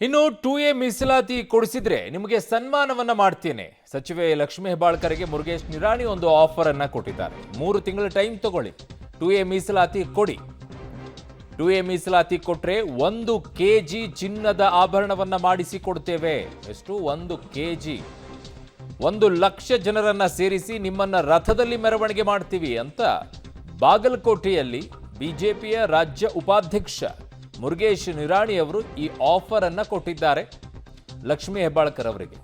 ಇನ್ನು 2A ಮೀಸಲಾತಿ ಕೊಡಿಸಿದ್ರೆ ನಿಮಗೆ ಸನ್ಮಾನವನ್ನ ಮಾಡ್ತೇನೆ. ಸಚಿವೆ ಲಕ್ಷ್ಮೀ ಹೆಬ್ಬಾಳ್ಕರ್ಗೆ ಮುರುಗೇಶ್ ನಿರಾಣಿ ಒಂದು ಆಫರ್ ಅನ್ನ ಕೊಟ್ಟಿದ್ದಾರೆ. 3 ತಿಂಗಳ ಟೈಮ್ ತಗೊಳ್ಳಿ, 2A ಮೀಸಲಾತಿ ಕೊಡಿ. 2A ಮೀಸಲಾತಿ ಕೊಟ್ರೆ 1 kg ಚಿನ್ನದ ಆಭರಣವನ್ನ ಮಾಡಿಸಿ ಕೊಡ್ತೇವೆ. ಎಷ್ಟು? 1 kg. 1 ಲಕ್ಷ ಜನರನ್ನ ಸೇರಿಸಿ ನಿಮ್ಮನ್ನ ರಥದಲ್ಲಿ ಮೆರವಣಿಗೆ ಮಾಡ್ತೀವಿ ಅಂತ ಬಾಗಲಕೋಟೆಯಲ್ಲಿ ಬಿಜೆಪಿಯ ರಾಜ್ಯ ಉಪಾಧ್ಯಕ್ಷ ಮುರುಗೇಶ್ ನಿರಾಣಿ ಅವರು ಈ ಆಫರ್ ಅನ್ನ ಕೊಟ್ಟಿದ್ದಾರೆ ಲಕ್ಷ್ಮೀ ಹೆಬ್ಬಾಳ್ಕರ್ ಅವರಿಗೆ.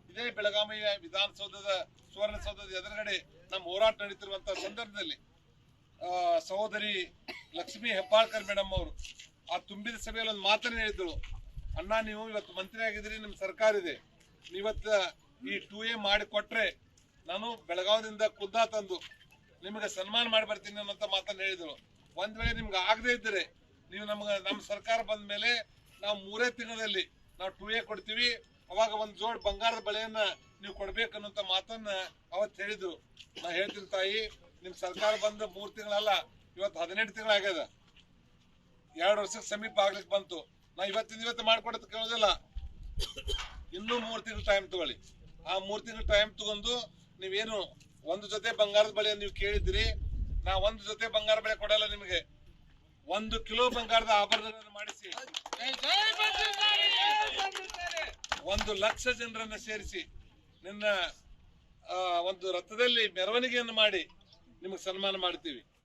ಇದೇ ಬೆಳಗಾವಿ ವಿಧಾನಸೌಧದ ಸುವರ್ಣಸೌಧದ ಎದುರುಗಡೆ ನಮ್ಮ ಹೋರಾಟ ನಡೀತಿರುವಂತಹ ಸಂದರ್ಭದಲ್ಲಿ ಸಹೋದರಿ ಲಕ್ಷ್ಮೀ ಹೆಬ್ಬಾಳ್ಕರ್ ಮೇಡಮ್ ಅವರು ಆ ತುಂಬಿದ ಸಭೆಯಲ್ಲಿ ಒಂದು ಮಾತನ್ನ ಹೇಳಿದ್ರು. ಅಣ್ಣ, ನೀವು ಇವತ್ತು ಮಂತ್ರಿ ಆಗಿದ್ರಿ, ನಿಮ್ ಸರ್ಕಾರ ಇದೆ, ನೀವತ್ತ ಈ 2A ಮಾಡಿ ಕೊಟ್ರೆ ನಾನು ಬೆಳಗಾವಿಯಿಂದ ಖುದ್ದಾ ತಂದು ನಿಮಗೆ ಸನ್ಮಾನ ಮಾಡಿ ಬರ್ತೀನಿ ಅನ್ನೋಂಥ ಮಾತನ್ನ ಹೇಳಿದ್ರು. ಒಂದ್ ವೇಳೆ ನಿಮ್ಗೆ ಆಗದೆ ಇದ್ದರೆ ನೀವು ನಮ್ಮ ಸರ್ಕಾರ ಬಂದ ಮೇಲೆ ನಾವು 3 ತಿಂಗಳಲ್ಲಿ ನಾವು 2A ಕೊಡ್ತೀವಿ, ಅವಾಗ ಒಂದು ಜೋಡ್ ಬಂಗಾರದ ಬಳೆಯನ್ನ ನೀವು ಕೊಡ್ಬೇಕನ್ನೋಂಥ ಮಾತನ್ನ ಅವತ್ತು ಹೇಳಿದ್ರು. ನಾ ಹೇಳ್ತೀನಿ ತಾಯಿ, ನಿಮ್ ಸರ್ಕಾರ ಬಂದ 3 ತಿಂಗಳಲ್ಲ, ಇವತ್ತು 18 ತಿಂಗಳಾಗ್ಯದ, 2 ವರ್ಷಕ್ಕೆ ಸಮೀಪ ಆಗ್ಲಿಕ್ಕೆ ಬಂತು. ನಾ ಇವತ್ತು ಮಾಡ್ಕೊಡೋದು ಕೇಳೋದಿಲ್ಲ, ಇನ್ನೂ 3 ತಿಂಗಳು ಟೈಮ್ ತಗೊಳ್ಳಿ. ಆ 3 ತಿಂಗಳು ಟೈಮ್ ತಗೊಂಡು ನೀವೇನು 1 ಜೊತೆ ಬಂಗಾರದ ಬಳೆ ನೀವು ಕೇಳಿದ್ರಿ, ನಾ 1 ಜೊತೆ ಬಂಗಾರ ಬಳೆ ಕೊಡಲ್ಲ, ನಿಮಗೆ 1 ಕಿಲೋ ಬಂಗಾರದ ಆಭರಣಗಳನ್ನು ಮಾಡಿಸಿ 1 ಲಕ್ಷ ಜನರನ್ನ ಸೇರಿಸಿ ನಿನ್ನ ಒಂದು ರಥದಲ್ಲಿ ಮೆರವಣಿಗೆಯನ್ನು ಮಾಡಿ ನಿಮಗೆ ಸನ್ಮಾನ ಮಾಡ್ತೀವಿ.